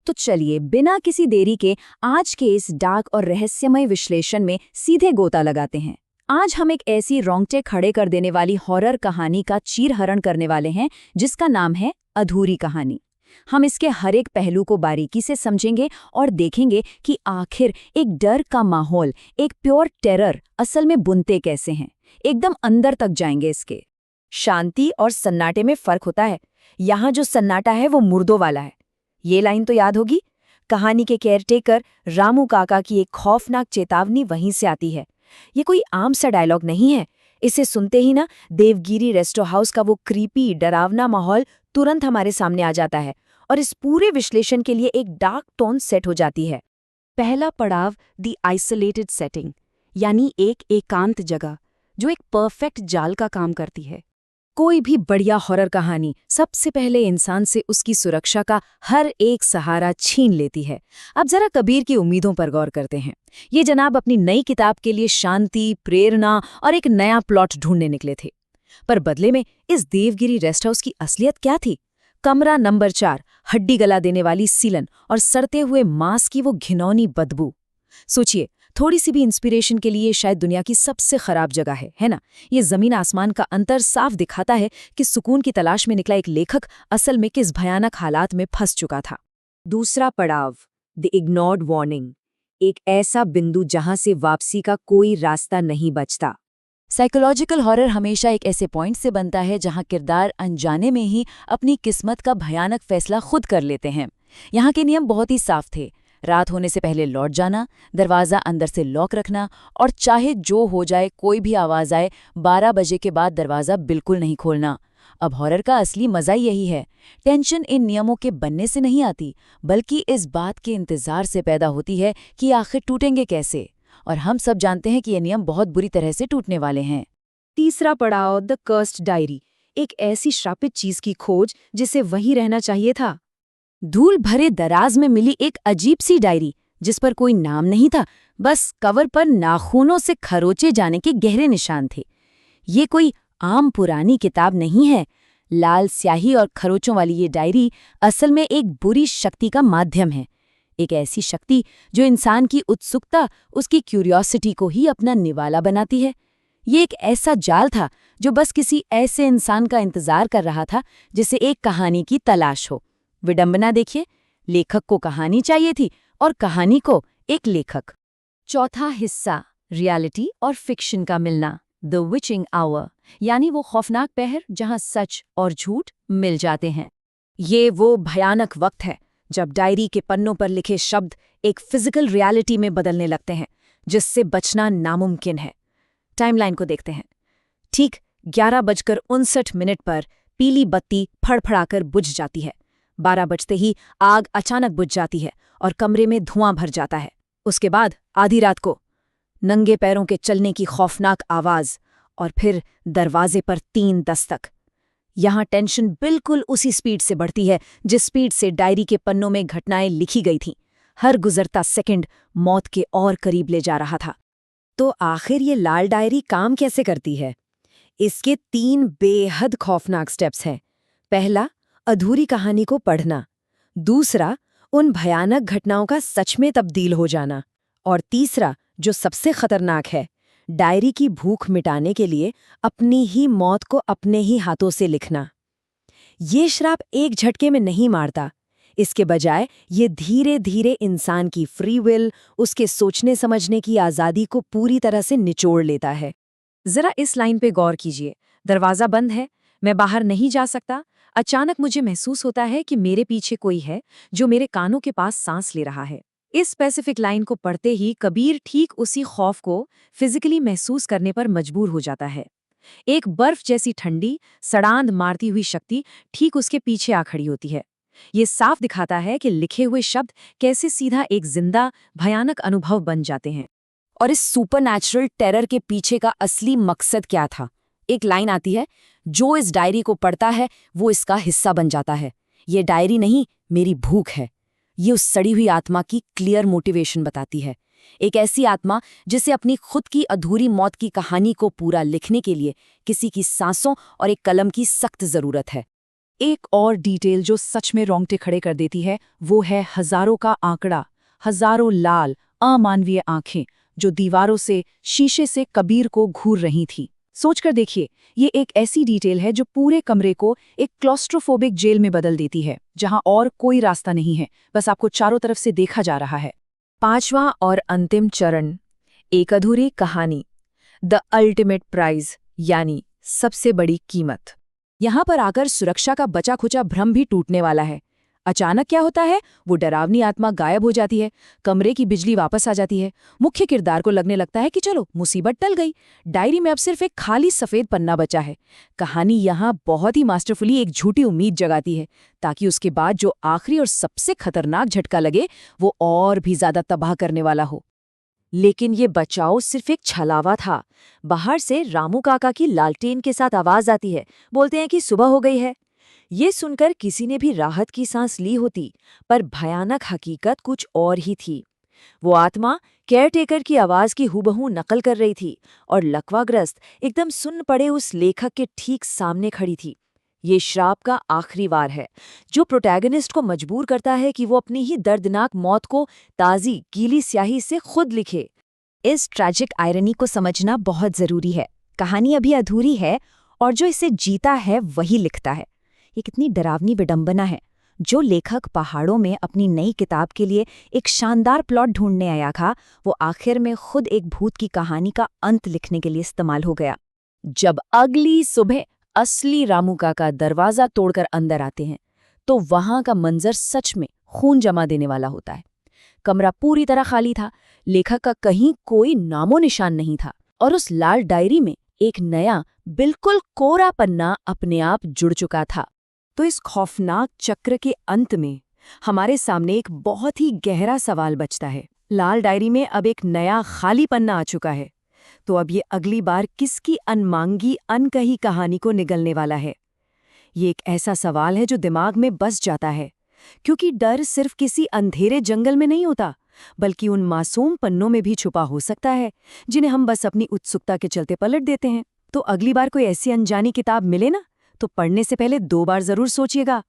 तो चलिए बिना किसी देरी के आज के इस डार्क और रहस्यमय विश्लेषण में सीधे गोता लगाते हैं। आज हम एक ऐसी रोंगटे खड़े कर देने वाली हॉरर कहानी का चीरहरण करने वाले हैं जिसका नाम है अधूरी कहानी। हम इसके हर एक पहलू को बारीकी से समझेंगे और देखेंगे कि आखिर एक डर का माहौल, एक प्योर टेरर असल में बुनते कैसे हैं। एकदम अंदर तक जाएंगे इसके। शांति और सन्नाटे में फर्क होता है। यहाँ जो सन्नाटा है वो मुर्दों वाला है। ये लाइन तो याद होगी। कहानी के केयरटेकर रामू काका की एक खौफनाक चेतावनी वहीं से आती है। ये कोई आम सा डायलॉग नहीं है। इसे सुनते ही ना देवगिरी रेस्ट हाउस का वो क्रीपी डरावना माहौल तुरंत हमारे सामने आ जाता है और इस पूरे विश्लेषण के लिए एक डार्क टोन सेट हो जाती है। पहला पड़ाव द आइसोलेटेड सेटिंग, यानी एक एकांत जगह जो एक परफेक्ट जाल का काम करती है। कोई भी बढ़िया हॉरर कहानी सबसे पहले इंसान से उसकी सुरक्षा का हर एक सहारा छीन लेती है। अब जरा कबीर की उम्मीदों पर गौर करते हैं। ये जनाब अपनी नई किताब के लिए शांति, प्रेरणा और एक नया प्लॉट ढूंढने निकले थे, पर बदले में इस देवगिरी रेस्ट हाउस की असलियत क्या थी? कमरा नंबर 4, हड्डी गला देने वाली सीलन और सड़ते हुए मांस की वो घिनौनी बदबू। सोचिए, थोड़ी सी भी इंस्पिरेशन के लिए शायद दुनिया की सबसे खराब जगह है ना? ये जमीन आसमान का अंतर साफ दिखाता है कि सुकून की तलाश में निकला एक लेखक असल में किस भयानक हालात में फंस चुका था। दूसरा पड़ाव, द इग्नोर्ड वार्निंग, एक ऐसा बिंदु जहां से वापसी का कोई रास्ता नहीं बचता। साइकोलॉजिकल हॉरर हमेशा एक ऐसे पॉइंट से बनता है जहां किरदार अनजाने में ही अपनी किस्मत का भयानक फैसला खुद कर लेते हैं। यहाँ के नियम बहुत ही साफ थे। रात होने से पहले लौट जाना, दरवाज़ा अंदर से लॉक रखना और चाहे जो हो जाए, कोई भी आवाज़ आए, 12 बजे के बाद दरवाज़ा बिल्कुल नहीं खोलना। अब हॉरर का असली मज़ा यही है। टेंशन इन नियमों के बनने से नहीं आती, बल्कि इस बात के इंतज़ार से पैदा होती है कि आखिर टूटेंगे कैसे। और हम सब जानते हैं कि ये नियम बहुत बुरी तरह से टूटने वाले हैं। तीसरा पड़ाव, द कर्स्ड डायरी, एक ऐसी श्रापित चीज़ की खोज जिसे वहीं रहना चाहिए था। धूल भरे दराज में मिली एक अजीब सी डायरी जिस पर कोई नाम नहीं था, बस कवर पर नाखूनों से खरोचे जाने के गहरे निशान थे। ये कोई आम पुरानी किताब नहीं है। लाल स्याही और खरोचों वाली ये डायरी असल में एक बुरी शक्ति का माध्यम है। एक ऐसी शक्ति जो इंसान की उत्सुकता, उसकी क्यूरियोसिटी को ही अपना निवाला बनाती है। ये एक ऐसा जाल था जो बस किसी ऐसे इंसान का इंतजार कर रहा था जिसे एक कहानी की तलाश हो। विडंबना देखिए, लेखक को कहानी चाहिए थी और कहानी को एक लेखक। चौथा हिस्सा, रियलिटी और फिक्शन का मिलना, द विचिंग आवर, यानी वो खौफनाक पहर जहां सच और झूठ मिल जाते हैं। ये वो भयानक वक्त है जब डायरी के पन्नों पर लिखे शब्द एक फिजिकल रियलिटी में बदलने लगते हैं, जिससे बचना नामुमकिन है। टाइमलाइन को देखते हैं। ठीक 11:59 पर पीली बत्ती फड़फड़ाकर बुझ जाती है। 12 बजते ही आग अचानक बुझ जाती है और कमरे में धुआं भर जाता है। उसके बाद आधी रात को नंगे पैरों के चलने की खौफनाक आवाज और फिर दरवाजे पर 3 दस्तक। यहाँ टेंशन बिल्कुल उसी स्पीड से बढ़ती है जिस स्पीड से डायरी के पन्नों में घटनाएं लिखी गई थीं। हर गुजरता सेकंड मौत के और करीब ले जा रहा था। तो आखिर ये लाल डायरी काम कैसे करती है? इसके 3 बेहद खौफनाक स्टेप्स हैं। पहला, अधूरी कहानी को पढ़ना। दूसरा, उन भयानक घटनाओं का सच में तब्दील हो जाना। और तीसरा, जो सबसे खतरनाक है, डायरी की भूख मिटाने के लिए अपनी ही मौत को अपने ही हाथों से लिखना। ये श्राप एक झटके में नहीं मारता। इसके बजाय ये धीरे धीरे इंसान की फ्री विल, उसके सोचने समझने की आज़ादी को पूरी तरह से निचोड़ लेता है। जरा इस लाइन पे गौर कीजिए। दरवाज़ा बंद है, मैं बाहर नहीं जा सकता। अचानक मुझे महसूस होता है कि मेरे पीछे कोई है जो मेरे कानों के पास सांस ले रहा है। इस स्पेसिफिक लाइन को पढ़ते ही कबीर ठीक उसी खौफ को फिजिकली महसूस करने पर मजबूर हो जाता है। एक बर्फ जैसी ठंडी, सड़ांध मारती हुई शक्ति ठीक उसके पीछे आ खड़ी होती है। ये साफ दिखाता है कि लिखे हुए शब्द कैसे सीधा एक जिंदा, भयानक अनुभव बन जाते हैं। और इस सुपरनैचुरल टेरर के पीछे का असली मकसद क्या था? एक लाइन आती है, जो इस डायरी को पढ़ता है वो इसका हिस्सा बन जाता है। ये डायरी नहीं, मेरी भूख है। ये उस सड़ी हुई आत्मा की क्लियर मोटिवेशन बताती है। एक ऐसी आत्मा जिसे अपनी खुद की अधूरी मौत की कहानी को पूरा लिखने के लिए किसी की सांसों और एक कलम की सख्त जरूरत है। एक और डिटेल जो सच में रोंगटे खड़े कर देती है वो है हजारों का आंकड़ा। हजारों लाल अमानवीय आंखें जो दीवारों से, शीशे से कबीर को घूर रही थी। सोचकर देखिए, ये एक ऐसी डिटेल है जो पूरे कमरे को एक क्लॉस्ट्रोफोबिक जेल में बदल देती है, जहां और कोई रास्ता नहीं है, बस आपको चारों तरफ से देखा जा रहा है। पांचवां और अंतिम चरण, एक अधूरी कहानी, द अल्टीमेट प्राइज, यानी सबसे बड़ी कीमत। यहां पर आकर सुरक्षा का बचा खुचा भ्रम भी टूटने वाला है। अचानक क्या होता है, वो डरावनी आत्मा गायब हो जाती है, कमरे की बिजली वापस आ जाती है, मुख्य किरदार को लगने लगता है कि चलो मुसीबत टल गई, डायरी में अब सिर्फ एक खाली सफेद पन्ना बचा है। कहानी यहाँ बहुत ही मास्टरफुली एक झूठी उम्मीद जगाती है, ताकि उसके बाद जो आखिरी और सबसे खतरनाक झटका लगे वो और भी ज्यादा तबाह करने वाला हो। लेकिन ये बचाव सिर्फ एक छलावा था। बाहर से रामू काका की लालटेन के साथ आवाज आती है, बोलते हैं कि सुबह हो गई है। ये सुनकर किसी ने भी राहत की सांस ली होती, पर भयानक हकीकत कुछ और ही थी। वो आत्मा केयरटेकर की आवाज की हूबहू नकल कर रही थी और लकवाग्रस्त एकदम सुन्न पड़े उस लेखक के ठीक सामने खड़ी थी। ये श्राप का आखिरी वार है, जो प्रोटैगनिस्ट को मजबूर करता है कि वो अपनी ही दर्दनाक मौत को ताज़ी गीली स्याही से खुद लिखे। इस ट्रैजिक आयरनी को समझना बहुत जरूरी है। कहानी अभी अधूरी है और जो इसे जीता है वही लिखता है। ये कितनी डरावनी विडंबना है। जो लेखक पहाड़ों में अपनी नई किताब के लिए एक शानदार प्लॉट ढूंढने आया था, वो आखिर में खुद एक भूत की कहानी का अंत लिखने के लिए इस्तेमाल हो गया। जब अगली सुबह असली रामू काका दरवाजा तोड़कर अंदर आते हैं, तो वहां का मंजर सच में खून जमा देने वाला होता है। कमरा पूरी तरह खाली था, लेखक का कहीं कोई नामो निशान नहीं था, और उस लाल डायरी में एक नया, बिल्कुल कोरा पन्ना अपने आप जुड़ चुका था। तो इस खौफनाक चक्र के अंत में हमारे सामने एक बहुत ही गहरा सवाल बचता है। लाल डायरी में अब एक नया खाली पन्ना आ चुका है, तो अब ये अगली बार किसकी अनमांगी अनकही कहानी को निगलने वाला है? ये एक ऐसा सवाल है जो दिमाग में बस जाता है, क्योंकि डर सिर्फ किसी अंधेरे जंगल में नहीं होता, बल्कि उन मासूम पन्नों में भी छुपा हो सकता है, जिन्हें हम बस अपनी उत्सुकता के चलते पलट देते हैं। तो अगली बार कोई ऐसी अनजानी किताब मिले ना, तो पढ़ने से पहले 2 बार जरूर सोचिएगा।